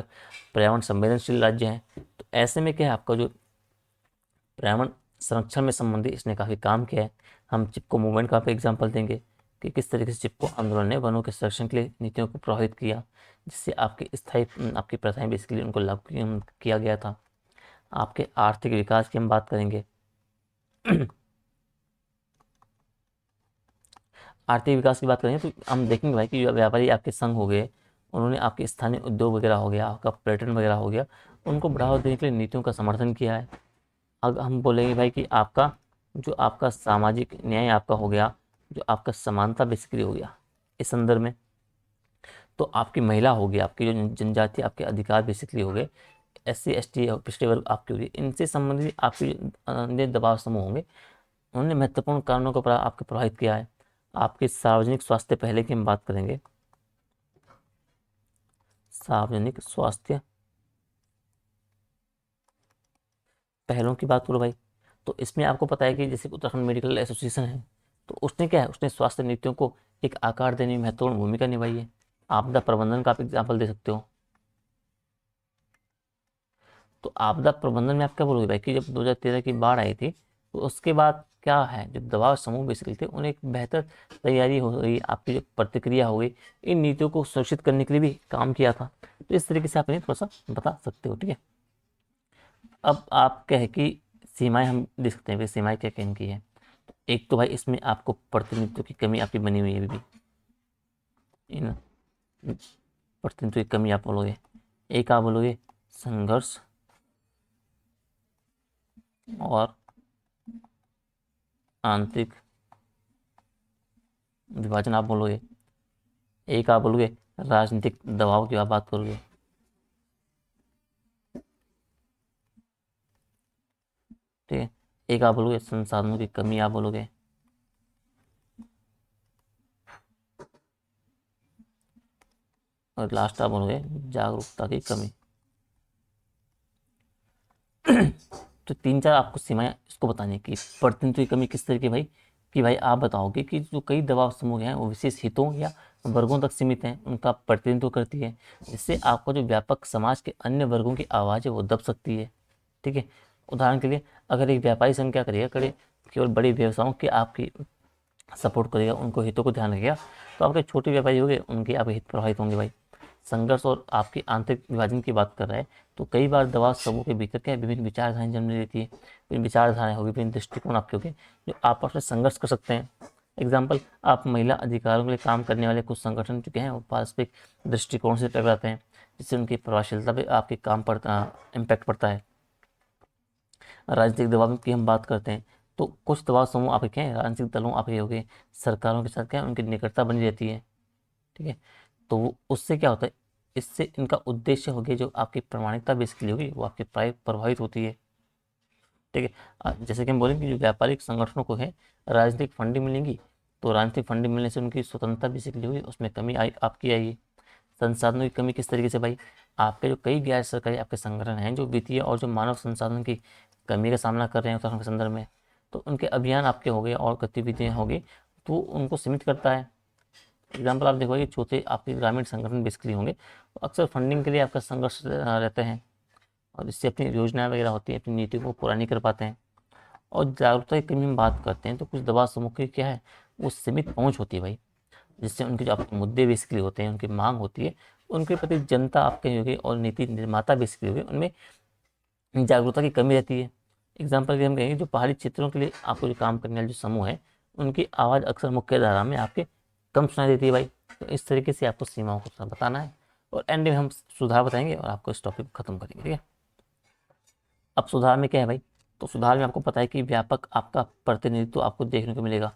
पर्यावरण संवेदनशील राज्य है। तो ऐसे में क्या है आपका जो पर्यावरण संरक्षण में संबंधित इसने काफ़ी काम किया है। हम चिपको मूवमेंट का आप एग्जाम्पल देंगे कि किस तरीके से चिपको आंदोलन ने वनों के संरक्षण के लिए नीतियों को प्रभावित किया, जिससे आपके स्थायी आपकी प्रथाएं बेसिकली उनको लागू किया गया था। आपके आर्थिक विकास की हम बात करेंगे। आर्थिक विकास की बात करेंगे तो हम देखेंगे भाई कि व्यापारी आपके संघ हो गए, उन्होंने आपके स्थानीय उद्योग वगैरह हो गया, आपका पर्यटन वगैरह हो गया, उनको बढ़ावा देने के लिए नीतियों का समर्थन किया है। अब हम बोलेंगे भाई कि आपका जो आपका सामाजिक न्याय आपका हो गया, जो आपका समानता बेसिकली हो गया इस संदर्भ में, तो आपकी महिला होगी, आपकी जो जनजाति आपके अधिकार बेसिकली हो गए, SC ST और पिछड़े वर्ग आपके हो गए, इनसे संबंधित आपके अन्य दबाव समूह होंगे, उन्होंने महत्वपूर्ण कारणों को आपके प्रभावित किया है। आपके सार्वजनिक स्वास्थ्य पहले की हम बात करेंगे, सार्वजनिक स्वास्थ्य पहलों की बात करो भाई, तो इसमें आपको पता है कि जैसे उत्तराखंड मेडिकल एसोसिएशन है, तो उसने क्या है उसने स्वास्थ्य नीतियों को एक आकार देने में महत्वपूर्ण भूमिका निभाई है। आपदा प्रबंधन का आप एग्जाम्पल दे सकते हो। तो आपदा प्रबंधन में आप क्या बोलोगे भाई कि जब 2013 की बाढ़ आई थी, तो उसके बाद क्या है जो दबाव समूह बेसिकली थे उन्हें एक बेहतर तैयारी हो गई, आपकी जो प्रतिक्रिया हो गई, इन नीतियों को सुरक्षित करने के लिए भी काम किया था। तो इस तरीके से आप इन्हें थोड़ा सा बता सकते हो, ठीक है। अब आप क्या है कि सीमाएं हम देख सकते हैं कि सीमाएं क्या क्या इनकी है। तो एक तो भाई इसमें आपको प्रतिनिधित्व की कमी आपकी बनी हुई है अभी भी, इन प्रतिनिधित्व की कमी आप बोलोगे। एक आप बोलोगे संघर्ष और आंतरिक विभाजन आप बोलोगे। एक आप बोलोगे राजनीतिक दबाव की आप बात करोगे। ठीक है, एक आप बोलोगे संसाधनों की कमी आप बोलोगे। और लास्ट आप बोलोगे जागरूकता की कमी। तो तीन चार आपको सीमाएं इसको बताने की। प्रतिनिधित्व की कमी किस तरह की भाई, कि भाई आप बताओगे कि जो कई दबाव समूह हैं वो विशेष हितों या वर्गों तक सीमित हैं, उनका प्रतिनिधित्व करती है, जिससे आपको जो व्यापक समाज के अन्य वर्गों की आवाज़ है वो दब सकती है। ठीक है, उदाहरण के लिए अगर एक व्यापारी संघ क्या करेगा, करे केवल बड़े व्यवसायों की आपकी सपोर्ट करेगा, उनको हितों को ध्यान रखेगा, तो आपके छोटे व्यापारी होंगे उनके आपके हित प्रभावित होंगे भाई। संघर्ष और आपकी आंतरिक विभाजन की बात कर रहा है, तो कई बार दबाव समूह के भीतर क्या विभिन्न विचारधाराएं जन्म लेती है। विभिन्न विचारधाराएं होगी, विभिन्न दृष्टिकोण आपके होंगे जो आपस में संघर्ष कर सकते हैं। एग्जाम्पल, आप महिला अधिकारों के लिए काम करने वाले कुछ संगठन चुके हैं वो पारस्परिक दृष्टिकोण से टकराते हैं, जिससे उनकी प्रभावशीलता पर आपके काम पर इम्पैक्ट पड़ता है। राजनीतिक दबाव की हम बात करते हैं, तो कुछ दबाव समूह आपके क्या है, राजनीतिक दलों आपके हो गए, सरकारों के साथ क्या है उनकी निकटता बनी रहती है। ठीक है, तो उससे क्या होता है, इससे इनका उद्देश्य हो गया जो आपकी प्रामाणिकता बेसिकली होगी वो आपके प्राय प्रभावित होती है। ठीक है, जैसे कि हम बोलेंगे कि जो व्यापारिक संगठनों को है राजनीतिक फंडिंग मिलेंगी, तो राजनीतिक फंडिंग मिलने से उनकी स्वतंत्रता बेसिकली होगी, उसमें कमी आई आपकी आएगी। संसाधनों की कमी किस तरीके से भाई, आपके जो कई गैर सरकारी आपके संगठन हैं जो वित्तीय और जो मानव संसाधन की कमी का सामना कर रहे हैं उत्तराखंड के संदर्भ में, तो उनके अभियान आपके हो गए और गतिविधियाँ हो गई, तो उनको सीमित करता है। एग्जाम्पल आप देखोगे छोटे आपके ग्रामीण संगठन बेसिकली होंगे, तो अक्सर फंडिंग के लिए आपका संघर्ष रहते हैं, और इससे अपनी योजनाएं वगैरह होती हैं अपनी नीति को पूरा नहीं कर पाते हैं। और जागरूकता की कमी हम बात करते हैं, तो कुछ दबाव समूह की क्या है वो सीमित पहुंच होती है भाई, जिससे उनके जो आपके मुद्दे बेसिकली होते हैं, उनकी मांग होती है, उनके प्रति जनता आपके होगी और नीति निर्माता बेसिकली होगी, उनमें जागरूकता की कमी रहती है। एग्जाम्पल के हम कहेंगे जो पहाड़ी क्षेत्रों के लिए आपको जो काम करने वाले जो समूह है, उनकी आवाज़ अक्सर मुख्य धारा में आपके कम सुनाई देती है भाई। तो इस तरीके से आपको सीमाओं को बताना है, और एंड में हम सुधार बताएंगे और आपको इस टॉपिक को खत्म करेंगे। ठीक है, अब सुधार में क्या है भाई, तो सुधार में आपको पता है कि व्यापक आपका प्रतिनिधित्व आपको देखने को मिलेगा,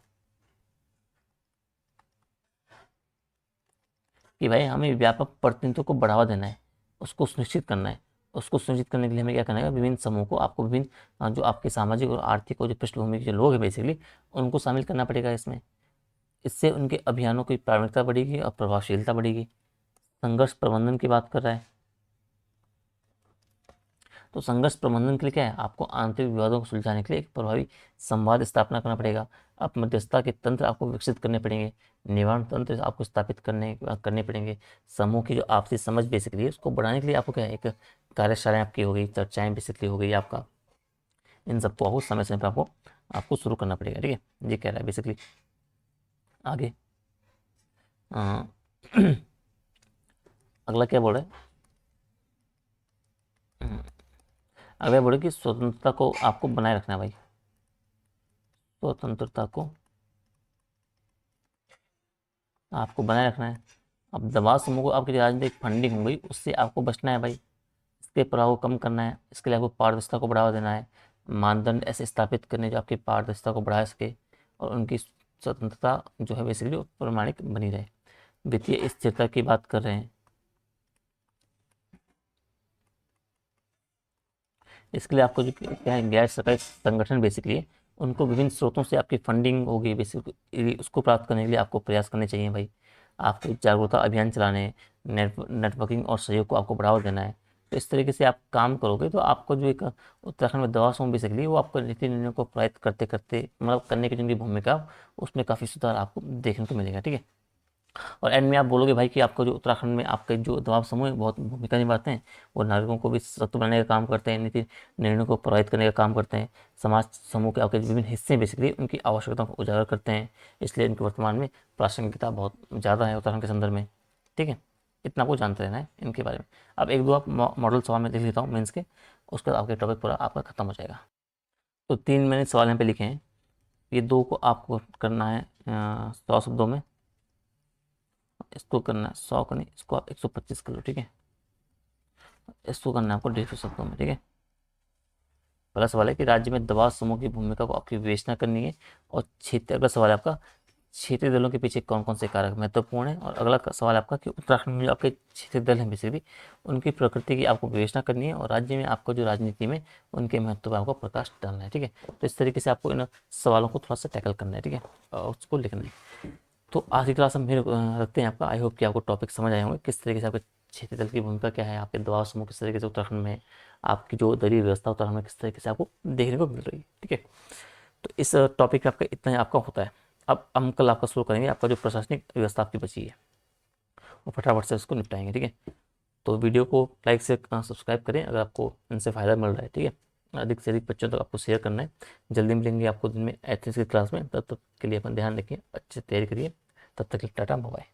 कि भाई हमें व्यापक प्रतिनिधित्व को बढ़ावा देना है, उसको सुनिश्चित करना है। उसको सुनिश्चित करने के लिए हमें क्या करना है, विभिन्न समूह को आपको विभिन्न जो आपके सामाजिक और आर्थिक और जो पृष्ठभूमि के जो लोग हैं बेसिकली उनको शामिल करना पड़ेगा इसमें। इससे उनके अभियानों की प्राथमिकता बढ़ेगी और प्रभावशीलता बढ़ेगी। संघर्ष प्रबंधन की बात कर रहा है, तो संघर्ष प्रबंधन के लिए क्या है, आपको आंतरिक विवादों को सुलझाने के लिए एक प्रभावी संवाद स्थापना करना पड़ेगा। आप मध्यस्थता के तंत्र आपको विकसित करने पड़ेंगे, निवारण तंत्र आपको स्थापित करने करने पड़ेंगे। समूह की जो आपसी समझ बेसिकली है उसको बढ़ाने के लिए आपको क्या है, एक कार्यशालाएं आपकी हो गई, चर्चाएं बेसिकली हो गई आपका, इन सबको आपको समय समय पर आपको आपको शुरू करना पड़ेगा। ठीक है, ये कह रहा है बेसिकली आगे। अ, अगला क्या बोल रहा है, अगला बोले कि स्वतंत्रता को आपको बनाए रखना है भाई, स्वतंत्रता को आपको बनाए रखना है। अब दबाव समूह को आपकी राजनीतिक फंडिंग हो गई उससे आपको बचना है भाई, इसके प्रभाव को कम करना है, इसके लिए आपको पारदर्शिता को बढ़ावा देना है, मानदंड ऐसे स्थापित करने जो आपकी पारदर्शिता को बढ़ा सके और उनकी स्वतंत्रता जो है बेसिकली प्रमाणिक बनी रहे। वित्तीय स्थिरता की बात कर रहे हैं, इसके लिए आपको जो क्या है गैर सरकारी संगठन बेसिकली है उनको विभिन्न स्रोतों से आपकी फंडिंग होगी बेसिकली, उसको प्राप्त करने के लिए आपको प्रयास करने चाहिए भाई। आपको जागरूकता अभियान चलाने हैं, नेटवर्किंग और सहयोग को आपको बढ़ावा देना है। तो इस तरीके से आप काम करोगे तो आपको जो एक उत्तराखंड में दवा समूह बेसिकली वो आपको नीति निर्णयों को प्रभावित करते करते मतलब करने की जिनकी भूमिका उसमें काफ़ी सुधार आपको देखने को मिलेगा। ठीक है, और एंड में आप बोलोगे भाई कि आपको जो उत्तराखंड में आपके जो दबाव समूह है बहुत भूमिका निभाते हैं, वो नागरिकों को भी सशक्त बनाने का काम करते हैं, नीति निर्णयों को प्रभावित करने का काम करते हैं, समाज समूह के आपके विभिन्न हिस्से बेसिकली उनकी आवश्यकताओं को उजागर करते हैं, इसलिए इनके वर्तमान में प्रासंगिकता बहुत ज़्यादा है उत्तराखंड के संदर्भ में। ठीक है, इतना आपको जानते रहना है इनके बारे में। अब एक दो आप मॉडल सवाल में देख लेता हूँ मेंस के, उसके बाद आपके टॉपिक पूरा आपका खत्म हो जाएगा। तो 3 मैंने सवाल यहाँ पे लिखे हैं, ये 2 को आपको करना है 100 शब्दों में, इसको करना है 100 का नहीं, इसको आप 125 कर लो, ठीक है। इसको करना है आपको 150 शब्दों में, ठीक है। पहला सवाल है कि राज्य में दबाव समूह की भूमिका को आपकी विवेचना करनी है। और क्षेत्र, अगला सवाल है आपका, क्षेत्रीय दलों के पीछे कौन कौन से कारक महत्वपूर्ण है। और अगला सवाल आपका कि उत्तराखंड में जो आपके क्षेत्रीय दल हैं बेसिकली, उनकी प्रकृति की आपको विवेचना करनी है। और राज्य में आपको जो राजनीति में उनके महत्व पर आपको प्रकाश डालना है, ठीक है। तो इस तरीके से आपको इन सवालों को थोड़ा सा टैकल करना है, ठीक है, और उसको लिखना है। तो आज की क्लास हम फिर रखते हैं आपका। आई होप कि आपको टॉपिक समझ आए होंगे, किस तरीके से आपके क्षेत्रीय दल की भूमिका क्या है, आपके दबाव समूह किस तरीके से उत्तराखंड में, आपकी जो दलीय व्यवस्था उत्तराखंड में किस तरीके से आपको देखने को मिल रही है, ठीक है। तो इस टॉपिक में आपका इतना ही आपका होता है। अब हम कल आपका शुरू करेंगे आपका जो प्रशासनिक व्यवस्था आपकी बची है, वो फटाफट से उसको निपटाएंगे, ठीक है। तो वीडियो को लाइक से सब्सक्राइब करें अगर आपको इनसे फ़ायदा मिल रहा है, ठीक है। अधिक से अधिक बच्चों तक आपको शेयर करना है। जल्दी मिलेंगे आपको दिन में एथलेटिक्स की क्लास में, तब तक के लिए अपन ध्यान रखिए, अच्छे से तैयारी करिए। तब तक के लिए टाटा बाय।